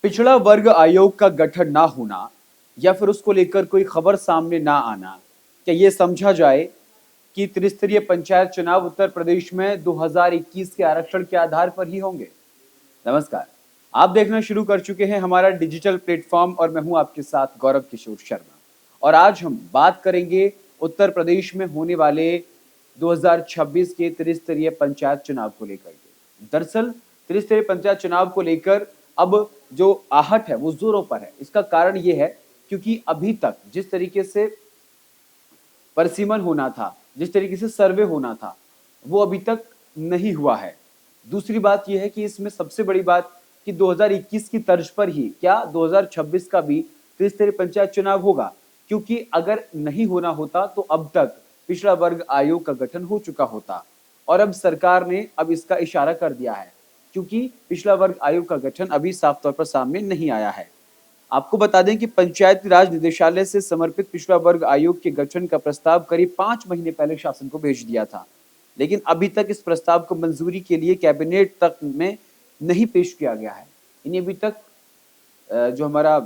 पिछड़ा वर्ग आयोग का गठन ना होना या फिर उसको लेकर कोई खबर सामने ना आना, क्या ये समझा जाए कि त्रिस्तरीय पंचायत चुनाव उत्तर प्रदेश में 2021 के आरक्षण के आधार पर ही होंगे? नमस्कार, आप देखना शुरू कर चुके हैं हमारा डिजिटल प्लेटफॉर्म और मैं हूं आपके साथ गौरव किशोर शर्मा। और आज हम बात करेंगे उत्तर प्रदेश में होने वाले 2026 के त्रिस्तरीय पंचायत चुनाव को लेकर के। दरअसल त्रिस्तरीय पंचायत चुनाव को लेकर अब जो आहट है वो जोरों पर है। इसका कारण ये है क्योंकि अभी तक जिस तरीके से परिसीमन होना था, जिस तरीके से सर्वे होना था, वो अभी तक नहीं हुआ है। दूसरी बात यह है कि इसमें सबसे बड़ी बात कि 2021 की तर्ज पर ही क्या 2026 का भी त्रिस्तरीय पंचायत चुनाव होगा, क्योंकि अगर नहीं होना होता तो अब तक पिछड़ा वर्ग आयोग का गठन हो चुका होता। और अब सरकार ने अब इसका इशारा कर दिया है, क्योंकि पिछड़ा वर्ग आयोग का गठन अभी साफ तौर पर सामने नहीं आया है। आपको बता दें कि पंचायती राज निदेशालय से समर्पित पिछड़ा वर्ग आयोग के गठन का प्रस्ताव करीब 5 महीने पहले शासन को भेज दिया था, लेकिन अभी तक इस प्रस्ताव को मंजूरी के लिए कैबिनेट तक में नहीं पेश किया गया है। इन्हें अभी तक जो हमारा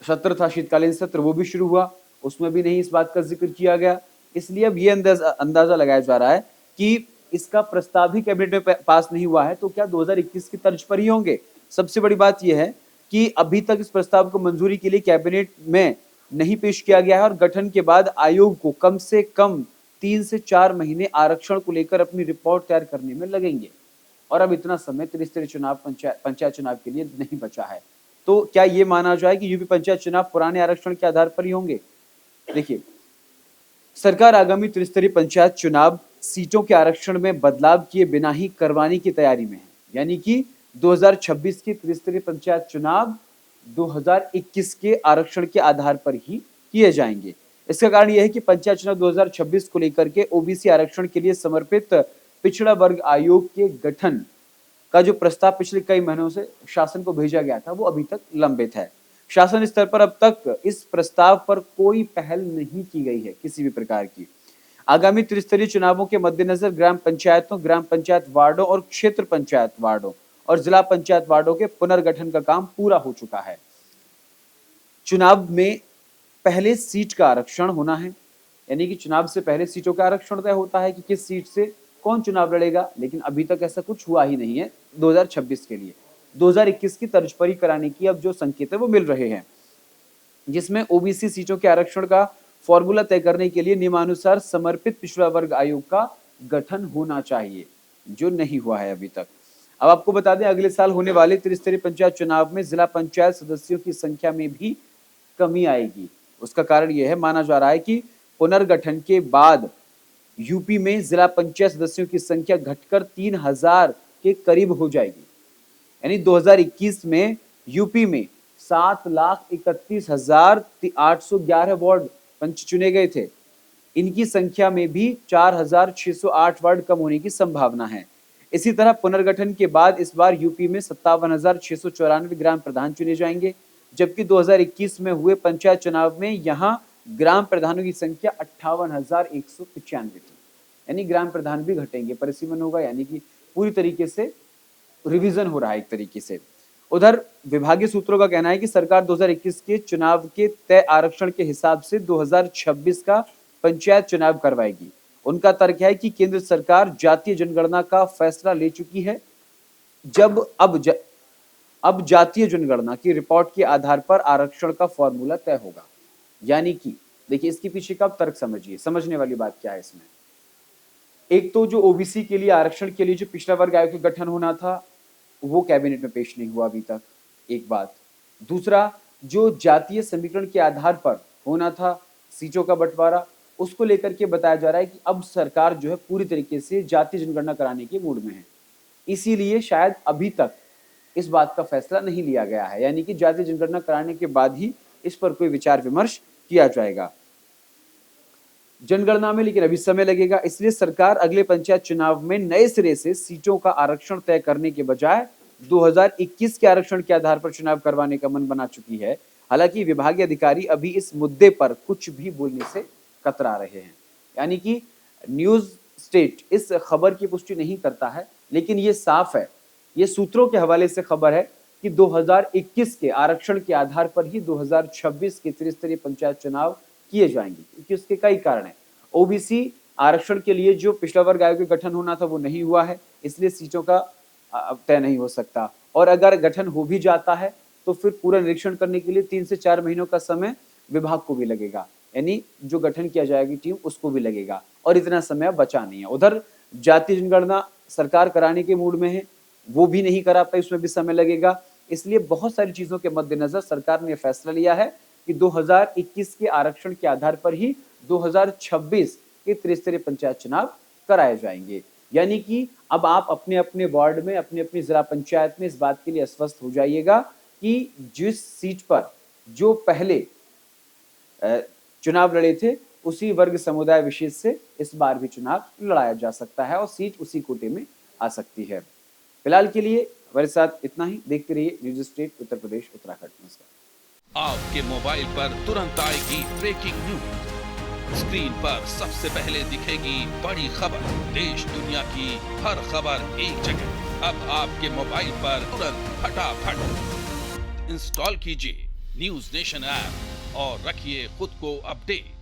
सत्र था, शीतकालीन सत्र, वो भी शुरू हुआ, उसमें भी नहीं इस बात का जिक्र किया गया। इसलिए अब ये अंदाजा लगाया जा रहा है कि इसका प्रस्ताव ही कैबिनेट में पास नहीं हुआ है तो क्या 2021 की तर्ज पर ही होंगे। सबसे बड़ी बात यह है कि अभी तक इस प्रस्ताव को मंजूरी के लिए कैबिनेट में नहीं पेश किया गया है और गठन के बाद आयोग को कम से कम 3 से 4 महीने आरक्षण को लेकर अपनी रिपोर्ट तैयार करने में लगेंगे। और अब इतना समय त्रिस्तरीय चुनाव पंचायत चुनाव के लिए नहीं बचा है। तो क्या ये माना जाए कि यूपी पंचायत चुनाव पुराने आरक्षण के आधार पर ही होंगे? देखिए, सरकार आगामी त्रिस्तरीय पंचायत चुनाव सीटों के आरक्षण में बदलाव किए बिना ही करवाने की तैयारी में है। यानी कि 2026 की त्रिस्तरीय पंचायत चुनाव 2021 के आरक्षण के आधार पर ही किए जाएंगे। इसका कारण यह है कि पंचायत चुनाव 2026 को लेकर के ओबीसी आरक्षण के लिए समर्पित पिछड़ा वर्ग आयोग के गठन का जो प्रस्ताव पिछले कई महीनों से शासन को भेजा गया था वो अभी तक लंबित है। शासन स्तर पर अब तक इस प्रस्ताव पर कोई पहल नहीं की गई है किसी भी प्रकार की। आगामी त्रिस्तरीय चुनावों के मद्देनजर ग्राम पंचायतों, ग्राम पंचायत वार्डों और क्षेत्र पंचायत वार्डों और जिला पंचायत वार्डों के पुनर्गठन का काम पूरा हो चुका है। चुनाव में पहले सीट का आरक्षण होना है, यानी कि चुनाव से पहले सीटों का आरक्षण तय होता है कि किस सीट से कौन चुनाव लड़ेगा, लेकिन अभी तक ऐसा कुछ हुआ ही नहीं है 2026 के लिए। 2021 की तर्ज पर ही कराने की अब जो संकेत है वो मिल रहे हैं, जिसमें ओबीसी सीटों के आरक्षण का फॉर्मूला तय करने के लिए नियमानुसार समर्पित पिछड़ा वर्ग आयोग का गठन होना चाहिए, जो नहीं हुआ है अभी तक। अब आपको बता दें, अगले साल होने वाले त्रिस्तरीय पंचायत चुनाव में जिला पंचायत सदस्यों की संख्या में भी कमी आएगी। उसका कारण यह है, माना जा रहा है कि पुनर्गठन के बाद यूपी में जिला पंचायत सदस्यों की संख्या घटकर 3000 के करीब हो जाएगी। यानी 2021 में यूपी में 7,31,811 वार्ड पंच चुने गए थे। इनकी संख्या में भी 4,608 वार्ड कम होने की संभावना है। इसी तरह पुनर्गठन के बाद इस बार यूपी में 57,694 ग्राम प्रधान चुने जाएंगे, जबकि 2021 में हुए पंचायत चुनाव में यहां ग्राम प्रधानों की संख्या 58,195 थी। यानी ग्राम प्रधान भी घटेंगे, परिसीमन होगा, यानी कि पूरी तरीके से रिवीजन हो रहा है एक तरीके से। उधर विभागीय सूत्रों का कहना है कि सरकार 2021 के चुनाव के तय आरक्षण के हिसाब से 2026 का पंचायत चुनाव करवाएगी। उनका तर्क है कि केंद्र सरकार जातीय जनगणना का फैसला ले चुकी है, अब जातीय जनगणना की रिपोर्ट के आधार पर आरक्षण का फॉर्मूला तय होगा। यानी कि देखिए, इसके पीछे का तर्क समझिए, समझने वाली बात क्या है इसमें। एक तो जो ओबीसी के लिए आरक्षण के लिए जो पिछड़ा वर्ग आयोग का गठन होना था वो कैबिनेट में पेश नहीं हुआ अभी तक, एक बात। दूसरा, जो जातीय समीकरण के आधार पर होना था सीटों का बंटवारा, उसको लेकर के बताया जा रहा है कि अब सरकार जो है पूरी तरीके से जातीय जनगणना कराने के मूड में है। इसीलिए शायद अभी तक इस बात का फैसला नहीं लिया गया है, यानी कि जातीय जनगणना कराने के बाद ही इस पर कोई विचार विमर्श किया जाएगा जनगणना में, लेकिन अभी समय लगेगा। इसलिए सरकार अगले पंचायत चुनाव में नए सिरे से सीटों का आरक्षण तय करने के बजाय 2021 के आरक्षण के आधार पर चुनाव करवाने का मन बना चुकी है। हालांकि विभागीय अधिकारी अभी इस मुद्दे पर कुछ भी बोलने से कतरा रहे हैं। यानी कि न्यूज स्टेट इस खबर की पुष्टि नहीं करता है, लेकिन ये साफ है ये सूत्रों के हवाले से खबर है कि 2021 के आरक्षण के आधार पर ही 2026 के त्रिस्तरीय पंचायत चुनाव किए जाएंगे, क्योंकि उसके कई कारण हैं। ओबीसी आरक्षण के लिए जो पिछड़ा वर्ग आयोग का गठन होना था वो नहीं हुआ है, इसलिए सीटों का तय नहीं हो सकता। और अगर गठन हो भी जाता है तो फिर पूरा निरीक्षण करने के लिए 3 से 4 महीनों का समय विभाग को भी लगेगा, यानी जो गठन किया जाएगी टीम उसको भी लगेगा, और इतना समय बचा नहीं है। उधर जाति जनगणना सरकार कराने के मूड में है, वो भी नहीं करा पाई, उसमें भी समय लगेगा। इसलिए बहुत सारी चीजों के मद्देनजर सरकार ने फैसला लिया है कि 2021 के आरक्षण के आधार पर ही 2026 के त्रिस्तरीय पंचायत चुनाव कराए जाएंगे। यानी कि अब आप अपने अपने वार्ड में, अपने अपनी जिला पंचायत में इस बात के लिए आश्वस्त हो जाइएगा कि जिस सीट पर जो पहले चुनाव लड़े थे उसी वर्ग समुदाय विशेष से इस बार भी चुनाव लड़ाया जा सकता है और सीट उसी कोटे में आ सकती है। फिलहाल के लिए हमारे साथ इतना ही। देखते रहिए न्यूज स्टेट उत्तर प्रदेश उत्तराखंड। नमस्कार। आपके मोबाइल पर तुरंत आएगी ब्रेकिंग न्यूज, स्क्रीन पर सबसे पहले दिखेगी बड़ी खबर, देश दुनिया की हर खबर एक जगह। अब आपके मोबाइल पर तुरंत फटाफट इंस्टॉल कीजिए न्यूज नेशन ऐप और रखिए खुद को अपडेट।